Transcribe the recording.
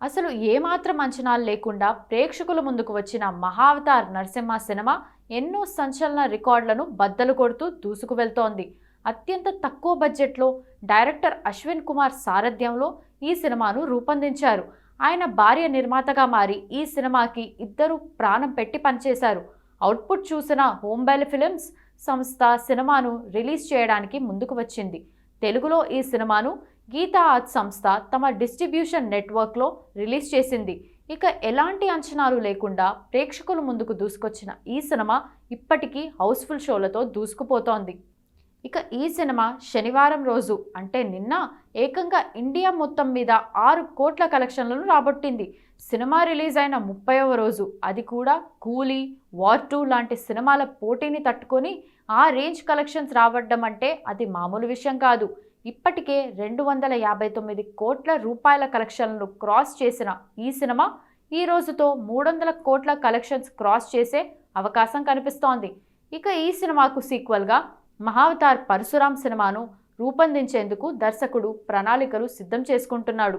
అసలు ఏమాత్రం అంచనాలు లేకుండా ప్రేక్షకుల ముందుకు వచ్చిన మహావతార్ నరసింహ సినిమా ఎన్నో సంచలన రికార్డులను బద్దలు కొడుతూ దూసుకు వెళ్తోంది. అత్యంత తక్కువ బడ్జెట్లో డైరెక్టర్ అశ్విన్ కుమార్ సారథ్యంలో ఈ సినిమాను రూపొందించారు. ఆయన భార్య నిర్మాతగా మారి ఈ సినిమాకి ఇద్దరు ప్రాణం పెట్టి పనిచేశారు. అవుట్పుట్ చూసిన హోంబెల్ ఫిల్మ్స్ సంస్థ సినిమాను రిలీజ్ చేయడానికి ముందుకు వచ్చింది. తెలుగులో ఈ సినిమాను గీతా ఆర్ట్ సంస్థ తమ డిస్ట్రిబ్యూషన్ నెట్వర్క్లో రిలీజ్ చేసింది. ఇక ఎలాంటి అంచనాలు లేకుండా ప్రేక్షకుల ముందుకు దూసుకొచ్చిన ఈ సినిమా ఇప్పటికీ హౌస్ఫుల్ షోలతో దూసుకుపోతోంది. ఇక ఈ సినిమా శనివారం రోజు అంటే నిన్న ఏకంగా ఇండియా మొత్తం మీద 6 కోట్ల కలెక్షన్లను రాబట్టింది. సినిమా రిలీజ్ అయిన 30వ రోజు, అది కూడా కూలీ, వార్ 2 లాంటి సినిమాల పోటీని తట్టుకొని ఆ రేంజ్ కలెక్షన్స్ రావడం అంటే అది మామూలు విషయం కాదు. ఇప్పటికే 259 కోట్ల రూపాయల కలెక్షన్లను క్రాస్ చేసిన ఈ సినిమా ఈ రోజుతో 300 కోట్ల కలెక్షన్స్ క్రాస్ చేసే అవకాశం కనిపిస్తోంది. ఇక ఈ సినిమాకు సీక్వెల్గా మహావతార్ పరశురామ్ సినిమాను రూపొందించేందుకు దర్శకుడు ప్రణాళికలు సిద్ధం చేసుకుంటున్నాడు.